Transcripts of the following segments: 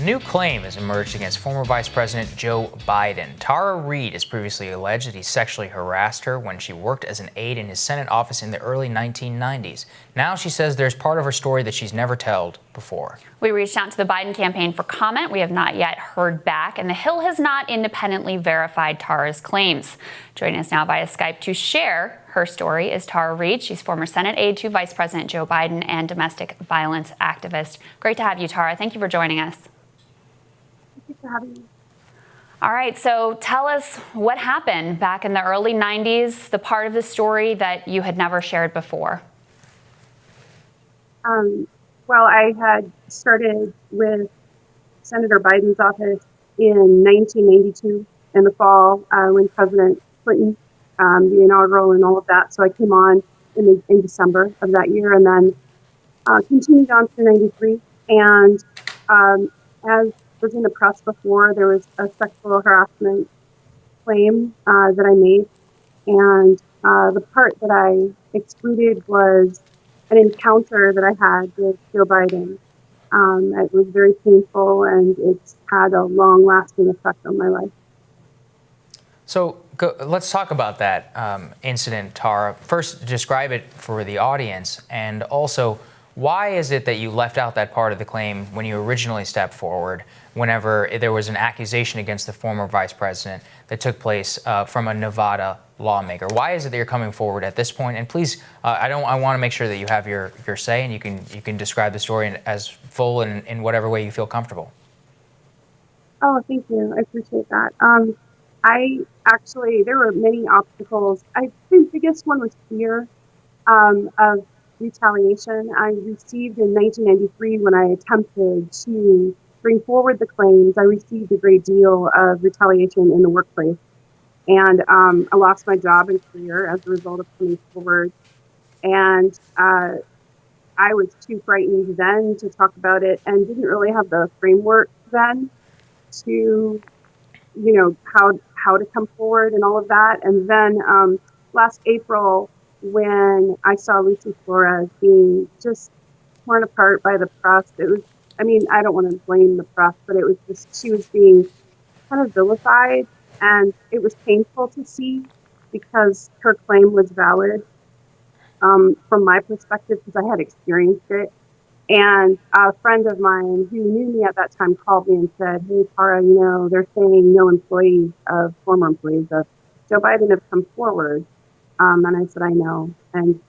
New claim has emerged against former Vice President Joe Biden. Tara Reade has previously alleged that he sexually harassed her when she worked as an aide in his Senate office in the early 1990s. Now she says there's part of her story that she's never told before. We reached out to the Biden campaign for comment. We have not yet heard back, and the Hill has not independently verified Tara's claims. Joining us now via Skype to share her story is Tara Reade. She's former Senate aide to Vice President Joe Biden and domestic violence activist. Great to have you, Tara. Thank you for joining us. Thank you for having me. All right, so tell us what happened back in the early 90s, the part of the story that you had never shared before. Well, I had started with Senator Biden's office in 1992 in the fall when President Clinton, the inaugural and all of that. So I came on in December of that year and then continued on through 93. And as was in the press before, there was a sexual harassment claim that I made. And the part that I excluded was an encounter that I had with Joe Biden. It was very painful, and it's had a long-lasting effect on my life. So let's talk about that incident, Tara. First, describe it for the audience, and also, why is it that you left out that part of the claim when you originally stepped forward, whenever there was an accusation against the former vice president that took place from a Nevada lawmaker? Why is it that you're coming forward at this point? And please, I want to make sure that you have your say, and you can describe the story as full in whatever way you feel comfortable. Oh, thank you. I appreciate that. There were many obstacles. I think the biggest one was fear of retaliation. I received in 1993, when I attempted to bring forward the claims, I received a great deal of retaliation in the workplace. And I lost my job and career as a result of coming forward. And I was too frightened then to talk about it, and didn't really have the framework then to, how to come forward and all of that. And then last April, when I saw Lucy Flores being just torn apart by the press, it was, I don't want to blame the press, but it was just, she was being kind of vilified, and it was painful to see because her claim was valid from my perspective, because I had experienced it. And a friend of mine who knew me at that time called me and said, "Hey, Tara, they're saying no former employees of Joe Biden have come forward." And I said, "I know." And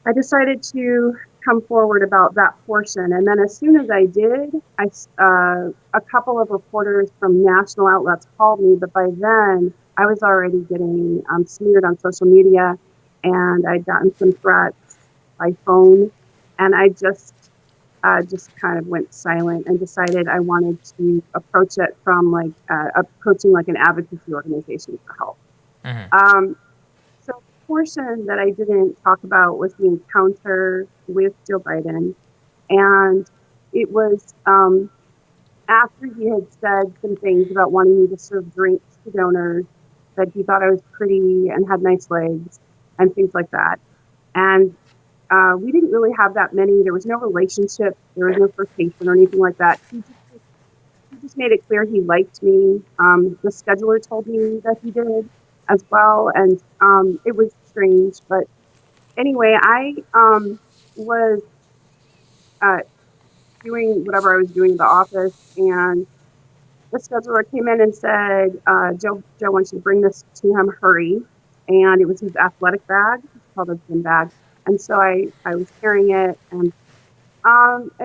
I decided to come forward about that portion. And then as soon as I did, a couple of reporters from national outlets called me, but by then I was already getting smeared on social media, and I'd gotten some threats by phone. And I just kind of went silent and decided I wanted to approach it from approaching an advocacy organization for help. Mm-hmm. So the portion that I didn't talk about was the encounter with Joe Biden. And it was after he had said some things about wanting me to serve drinks to donors, that he thought I was pretty and had nice legs and things like that. And we didn't really have that many. There was no relationship. There was no flirtation or anything like that. He just made it clear he liked me. The scheduler told me that he did as well. And it was strange. But anyway, I was doing whatever I was doing in the office. And the scheduler came in and said, Joe wants you to bring this to him, hurry. And it was his athletic bag. It's called a gym bag. And so I was carrying it, and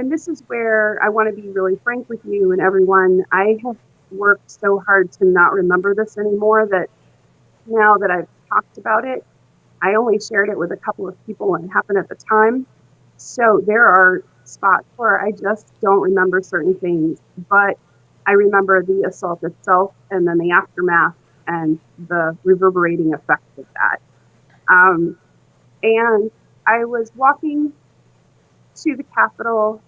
this is where I want to be really frank with you and everyone. I have worked so hard to not remember this anymore, that now that I've talked about it, I only shared it with a couple of people when it happened at the time. So there are spots where I just don't remember certain things, but I remember the assault itself and then the aftermath and the reverberating effect of that. And I was walking to the Capitol,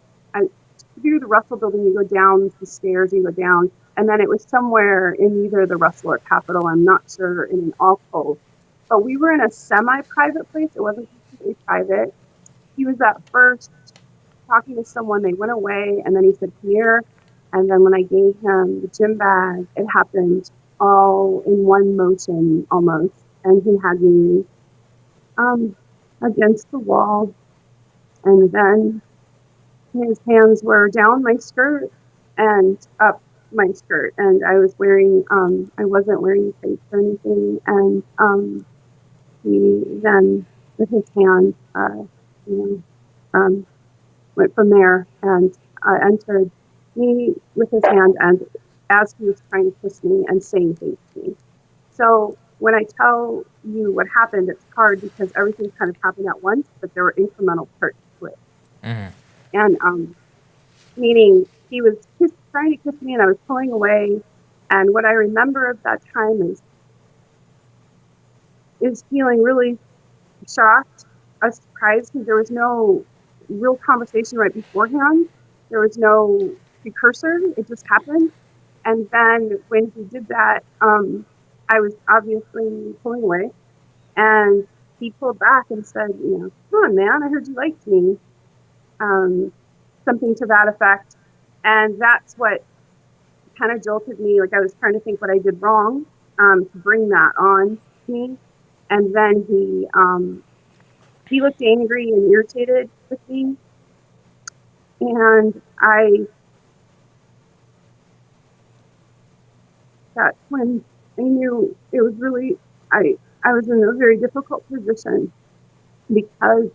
through the Russell building. You go down the stairs, you go down, and then it was somewhere in either the Russell or Capitol, I'm not sure, in an alcove. But we were in a semi-private place. It wasn't completely private. He was at first talking to someone. They went away, and then he said, "Come here." And then when I gave him the gym bag, it happened all in one motion almost. And he had me against the wall. And then his hands were down my skirt and up my skirt. And I was wearing, I wasn't wearing tights or anything. And he then, with his hand, went from there and entered me with his hand, and as he was trying to kiss me and saying things to me. So when I tell you what happened, it's hard because everything kind of happened at once, but there were incremental parts to it. Mm-hmm. And meaning he was trying to kiss me and I was pulling away. And what I remember of that time is feeling really shocked, surprised, because there was no real conversation right beforehand. There was no precursor. It just happened. And then when he did that, I was obviously pulling away, and he pulled back and said, come on, man, I heard you liked me. Something to that effect. And that's what kind of jolted me. Like I was trying to think what I did wrong to bring that on me. And then he looked angry and irritated with me. And that's when I knew it was really, I was in a very difficult position because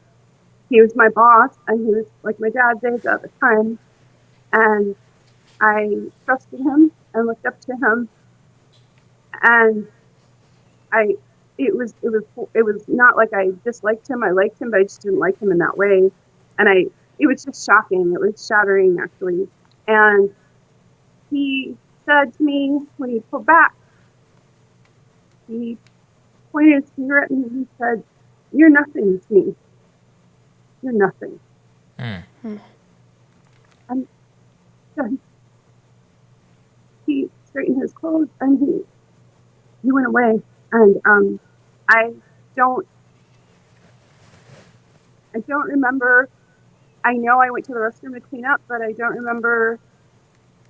he was my boss and he was like my dad's age at the time. And I trusted him and looked up to him. And it was not like I disliked him. I liked him, but I just didn't like him in that way. And it was just shocking. It was shattering, actually. And he said to me when he pulled back, he pointed his finger at me and he said, "You're nothing to me. You're nothing." And then he straightened his clothes and he went away. And I don't remember. I know I went to the restroom to clean up, but I don't remember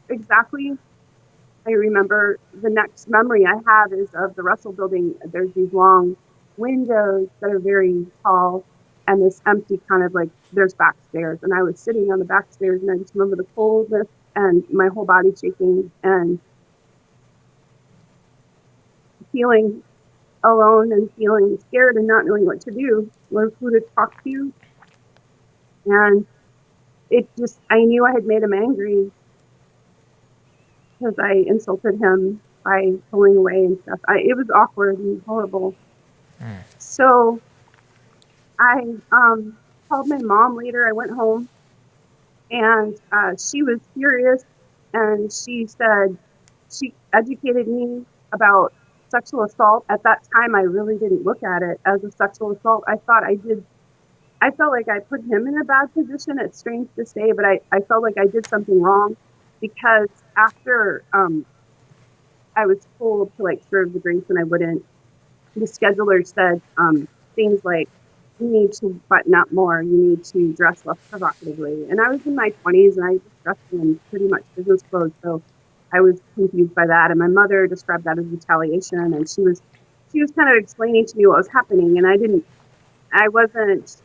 exactly. I remember the next memory I have is of the Russell building. There's these long windows that are very tall and this empty kind of like there's back stairs. And I was sitting on the back stairs and I just remember the coldness and my whole body shaking and feeling alone and feeling scared and not knowing what to do or who to talk to. And I knew I had made him angry because I insulted him by pulling away and stuff. It was awkward and horrible. So I called my mom later. I went home and she was furious, and she said she educated me about sexual assault. At that time, I really didn't look at it as a sexual assault. I thought I felt like I put him in a bad position. It's strange to say, but I felt like I did something wrong because after I was told to like serve the drinks and I wouldn't, the scheduler said things like, "You need to button up more. You need to dress less provocatively." And I was in my 20s and I just dressed in pretty much business clothes. So I was confused by that. And my mother described that as retaliation. And she was kind of explaining to me what was happening. And I wasn't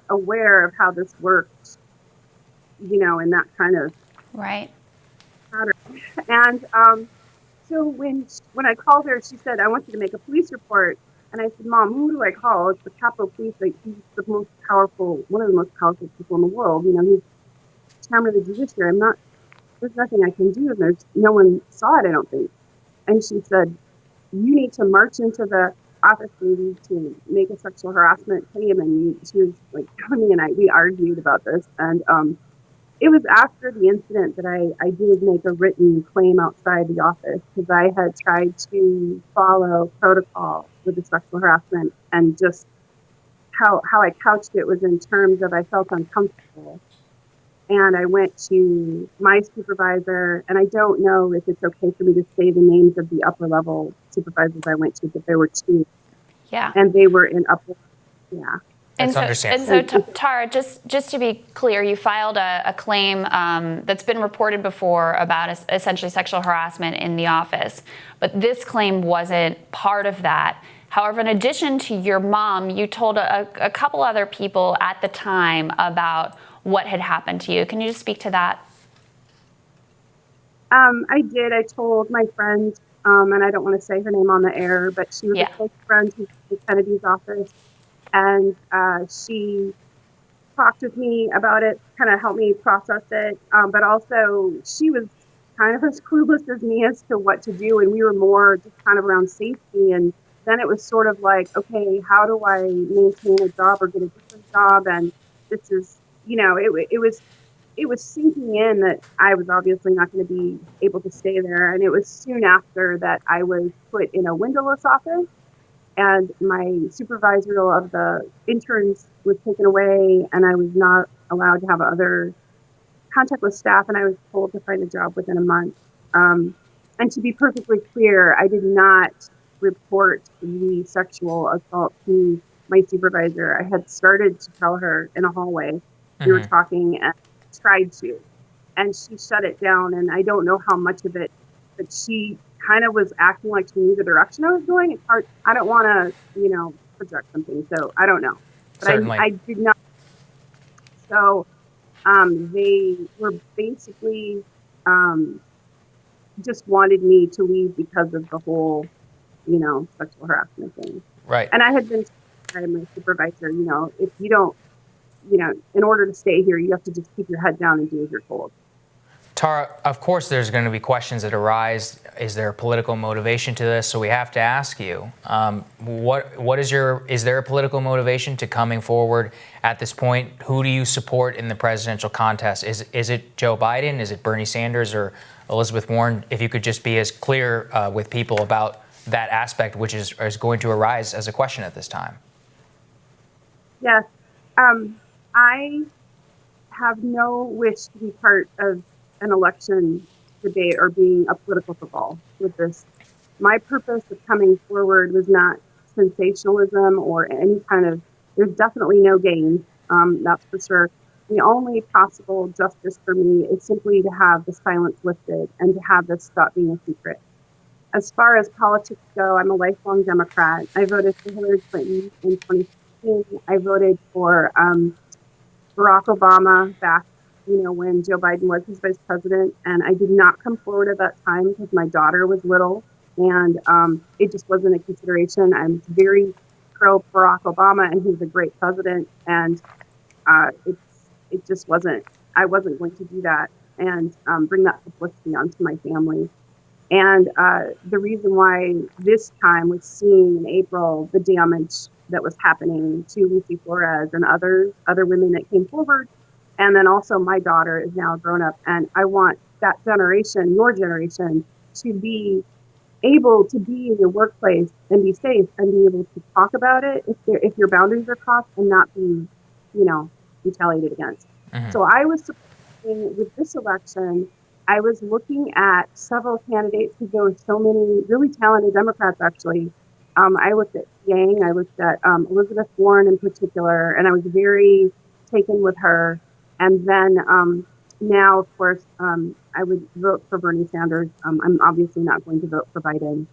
aware of how this worked, in that kind of Right. pattern. And so when I called her, she said, "I want you to make a police report." And I said, "Mom, who do I call? It's the Capitol Police. Like, he's the most powerful, one of the most powerful people in the world. He's chairman of the judiciary. There's nothing I can do. And there's no one saw it, I don't think." And she said, "You need to march into the office lady to make a sexual harassment claim." And she was like, Tony and we argued about this. And it was after the incident that I did make a written claim outside the office because I had tried to follow protocol with the sexual harassment, and just how I couched it was in terms of I felt uncomfortable. And I went to my supervisor, and I don't know if it's okay for me to say the names of the upper level supervisors I went to, but there were two. Yeah. And they were in upper, yeah. That's understandable. And so, Tara, just to be clear, you filed a claim that's been reported before about essentially sexual harassment in the office, but this claim wasn't part of that. However, in addition to your mom, you told a couple other people at the time about what had happened to you. Can you just speak to that? I did. I told my friend, and I don't want to say her name on the air, but she was a close friend who's in Kennedy's office. And she talked with me about it, kind of helped me process it. But also, she was kind of as clueless as me as to what to do. And we were more just kind of around safety. And then it was sort of like, okay, how do I maintain a job or get a different job? And this is, it was sinking in that I was obviously not going to be able to stay there. And it was soon after that I was put in a windowless office. And my supervisor of the interns was taken away, and I was not allowed to have other contact with staff, and I was told to find a job within a month. And to be perfectly clear, I did not report the sexual assault to my supervisor. I had started to tell her in a hallway. We were talking and tried to, and she shut it down, and I don't know how much of it, but she kind of was acting like she knew the direction I was going. It's hard. I don't want to, project something. So I don't know. But I did not. So they were basically just wanted me to leave because of the whole, sexual harassment thing. Right. And I had been told by my supervisor, if you don't, in order to stay here, you have to just keep your head down and do as you're told. Tara, of course there's going to be questions that arise. Is there a political motivation to this? So we have to ask you, is there a political motivation to coming forward at this point? Who do you support in the presidential contest? Is it Joe Biden? Is it Bernie Sanders or Elizabeth Warren? If you could just be as clear with people about that aspect, which is going to arise as a question at this time. Yes. I have no wish to be part of an election debate or being a political football with this. My purpose of coming forward was not sensationalism or any kind of, there's definitely no gain, that's for sure. The only possible justice for me is simply to have the silence lifted and to have this stop being a secret. As far as politics go, I'm a lifelong Democrat. I voted for Hillary Clinton in 2016. I voted for Barack Obama back when Joe Biden was his vice president, and I did not come forward at that time because my daughter was little, and it just wasn't a consideration. I'm very pro Barack Obama, and he's a great president, and it just wasn't. I wasn't going to do that and bring that publicity onto my family. And the reason why this time was seeing in April the damage that was happening to Lucy Flores and other women that came forward. And then also my daughter is now grown up, and I want that generation, your generation, to be able to be in your workplace and be safe and be able to talk about it if your boundaries are crossed and not be, retaliated against. Mm-hmm. So I was supporting with this election. I was looking at several candidates because there were so many really talented Democrats, actually. I looked at Yang, I looked at Elizabeth Warren in particular, and I was very taken with her. And then now, of course, I would vote for Bernie Sanders. I'm obviously not going to vote for Biden.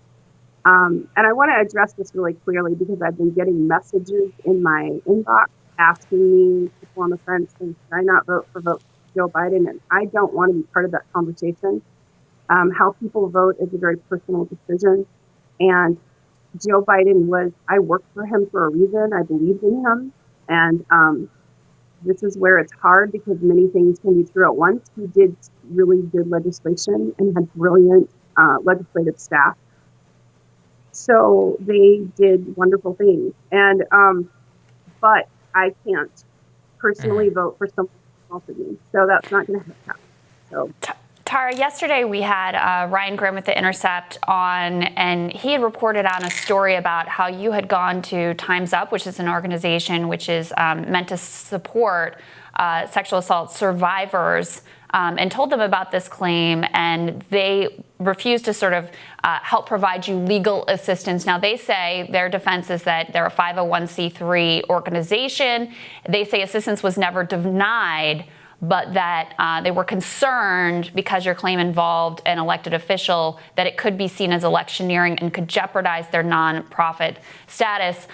And I want to address this really clearly because I've been getting messages in my inbox asking me to form a friend saying, should I not vote for Joe Biden? And I don't want to be part of that conversation. How people vote is a very personal decision. And Joe Biden I worked for him for a reason. I believed in him. And this is where it's hard because many things can be true at once. He did really good legislation and had brilliant legislative staff. So they did wonderful things. And but I can't personally vote for someone else again. So that's not going to happen. So. Tara, yesterday we had Ryan Grimm with The Intercept on, and he had reported on a story about how you had gone to Time's Up, which is an organization which is meant to support sexual assault survivors and told them about this claim, and they refused to sort of help provide you legal assistance. Now, they say their defense is that they're a 501c3 organization. They say assistance was never denied, but that they were concerned because your claim involved an elected official that it could be seen as electioneering and could jeopardize their nonprofit status.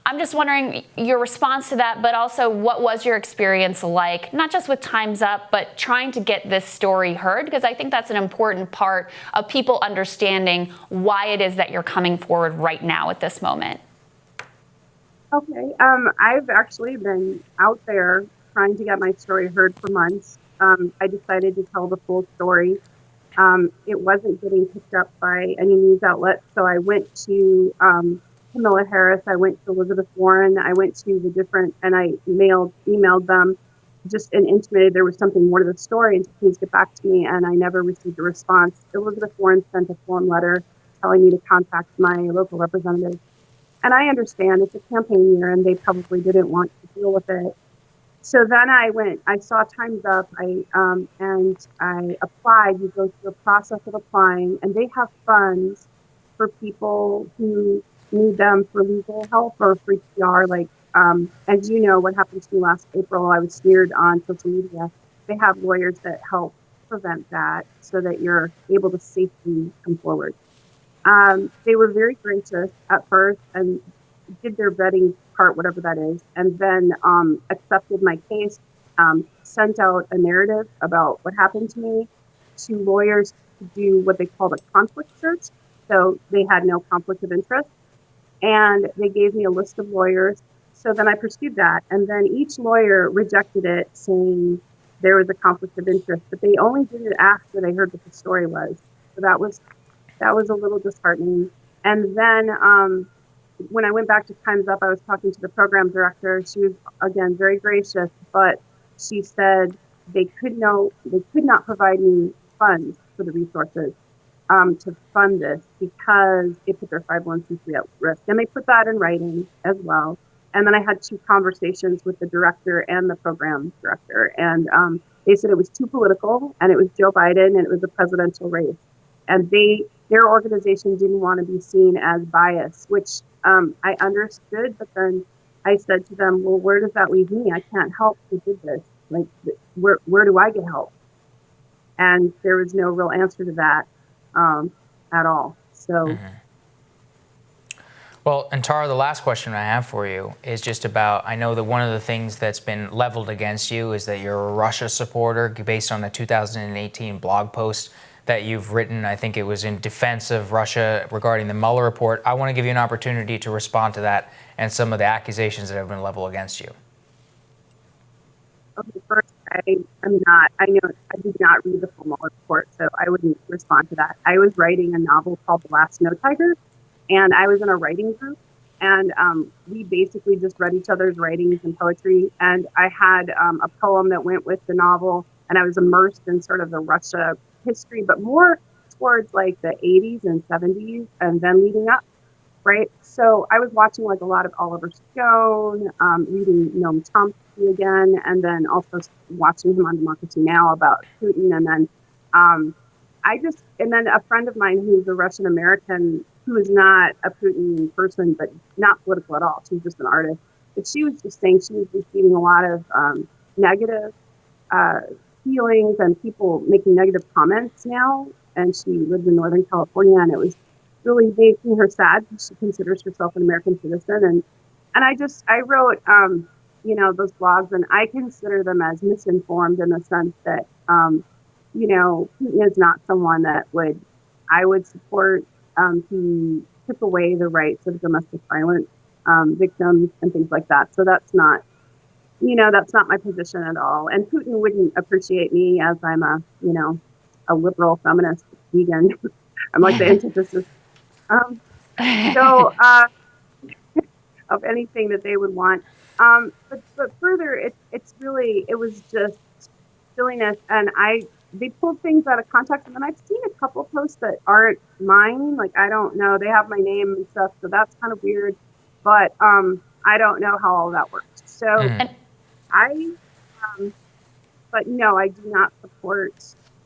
I'm just wondering your response to that, but also what was your experience like, not just with Time's Up, but trying to get this story heard? Because I think that's an important part of people understanding why it is that you're coming forward right now at this moment. Okay. I've actually been out there trying to get my story heard for months. I decided to tell the full story. It wasn't getting picked up by any news outlets, so I went to Kamala Harris, I went to Elizabeth Warren, I went to the different, and I emailed them just and intimated there was something more to the story and to please get back to me, and I never received a response. Elizabeth Warren sent a form letter telling me to contact my local representative. And I understand it's a campaign year and they probably didn't want to deal with it. So then I saw Time's Up, and I applied. You go through a process of applying, and they have funds for people who need them for legal help or for PR. Like, as you know, what happened to me last April, I was smeared on social media. They have lawyers that help prevent that so that you're able to safely come forward. They were very gracious at first and did their vetting part, whatever that is, and then accepted my case, sent out a narrative about what happened to me to lawyers to do what they called a conflict search. So they had no conflict of interest. And they gave me a list of lawyers. So then I pursued that. And then each lawyer rejected it, saying there was a conflict of interest. But they only did it after they heard what the story was. So that was a little disheartening. And then when I went back to Time's Up, I was talking to the program director. She was, again, very gracious, but she said they could not provide me funds for the resources to fund this because it put their 501c3 at risk. And they put that in writing as well. And then I had 2 conversations with the director and the program director. And they said it was too political, and it was Joe Biden, and it was a presidential race. And their organization didn't want to be seen as biased, which I understood. But then I said to them, well, where does that leave me? I can't help who did this. Like, where do I get help? And there was no real answer to that at all. So. Well, and Tara, the last question I have for you is just about, I know that one of the things that's been leveled against you is that you're a Russia supporter based on a 2018 blog post that you've written. I think it was in defense of Russia regarding the Mueller report. I want to give you an opportunity to respond to that and some of the accusations that have been leveled against you. Okay, first, I did not read the full Mueller report, so I wouldn't respond to that. I was writing a novel called The Last Snow Tiger, and I was in a writing group, and we basically just read each other's writings and poetry. And I had a poem that went with the novel, and I was immersed in sort of the Russia history, but more towards like the 80s and 70s, and then leading up, right? So I was watching like a lot of Oliver Stone, reading Noam Chomsky again, and then also watching him on Democracy Now! About Putin, and then and then a friend of mine who's a Russian American who is not a Putin person, but not political at all. She's just an artist. But she was just saying she was receiving a lot of negative feelings and people making negative comments now. And she lives in Northern California, and it was really making her sad because she considers herself an American citizen. And I wrote, those blogs, and I consider them as misinformed in the sense that, Putin is not someone that I would support. He took away the rights of domestic violence victims and things like that. So that's not my position at all. And Putin wouldn't appreciate me as I'm a liberal feminist vegan. I'm like the antithesis. Of anything that they would want. But further, it was just silliness, and they pulled things out of context, and then I've seen a couple posts that aren't mine. Like, I don't know, they have my name and stuff, so that's kind of weird. But I don't know how all that works. So I but no, I do not support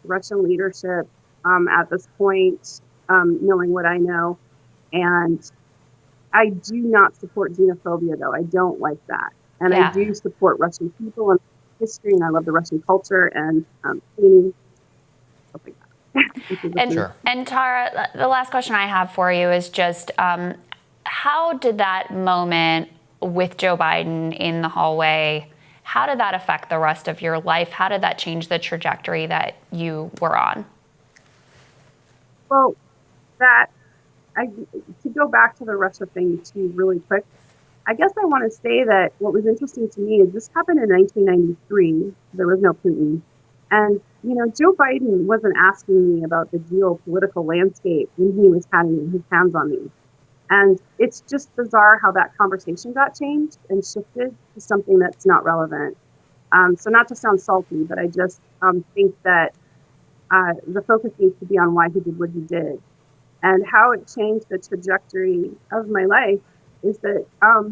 Russian leadership at this point, knowing what I know. And I do not support xenophobia, though. I don't like that. And I do support Russian people and history, and I love the Russian culture and painting, stuff like that. And Tara, the last question I have for you is just how did that moment with Joe Biden in the hallway, how did that affect the rest of your life? How did that change the trajectory that you were on? Well, to go back to the Russia thing too really quick, I guess I want to say that what was interesting to me is this happened in 1993. There was no Putin. And, Joe Biden wasn't asking me about the geopolitical landscape when he was having his hands on me. And it's just bizarre how that conversation got changed and shifted to something that's not relevant. So not to sound salty, but I just think that the focus needs to be on why he did what he did. And how it changed the trajectory of my life is that I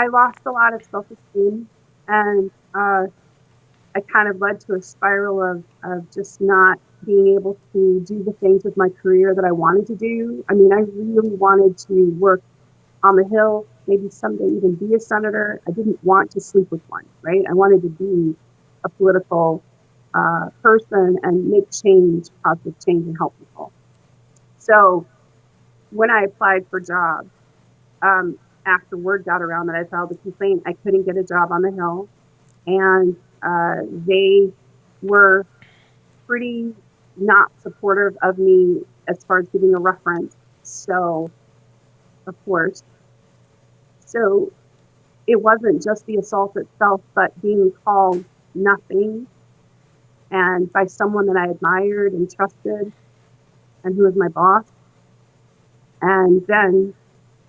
lost a lot of self-esteem, and I kind of led to a spiral of just not being able to do the things with my career that I wanted to do. I mean, I really wanted to work on the Hill, maybe someday even be a senator. I didn't want to sleep with one, right? I wanted to be a political person and make change, positive change, and help people. So when I applied for jobs, after word got around that I filed a complaint, I couldn't get a job on the Hill. And they were pretty not supportive of me as far as giving a reference. So, of course. So it wasn't just the assault itself, but being called nothing, and by someone that I admired and trusted and who was my boss, and then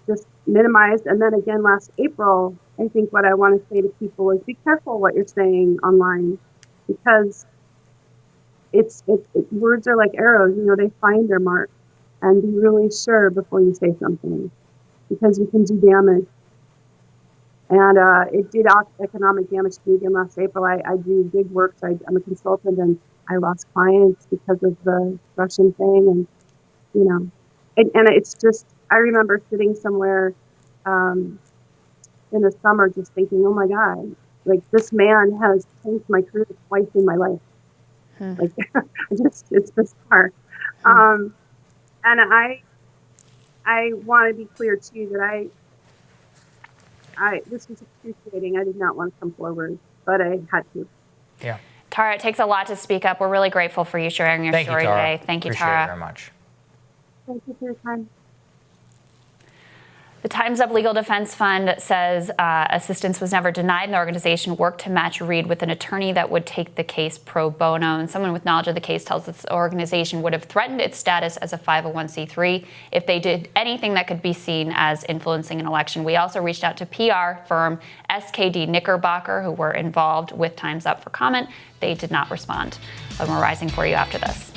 just minimized. And then again last April, I think what I want to say to people is be careful what you're saying online, because words are like arrows, they find their mark, and be really sure before you say something, because you can do damage. And it did economic damage to me again last April. I do gig work, so I'm a consultant, and I lost clients because of the Russian thing. And, and it's just, I remember sitting somewhere in the summer just thinking, oh my God, like this man has changed my career twice in my life. Like, it's bizarre. And I want to be clear too that this was excruciating. I did not want to come forward, but I had to. Yeah. Tara, it takes a lot to speak up. We're really grateful for you sharing your story today. Thank you, Tara. Appreciate it very much. Thank you for your time. The Time's Up Legal Defense Fund says assistance was never denied, and the organization worked to match Reade with an attorney that would take the case pro bono. And someone with knowledge of the case tells us the organization would have threatened its status as a 501c3 if they did anything that could be seen as influencing an election. We also reached out to PR firm SKD Knickerbocker, who were involved with Time's Up, for comment. They did not respond. But we're rising for you after this.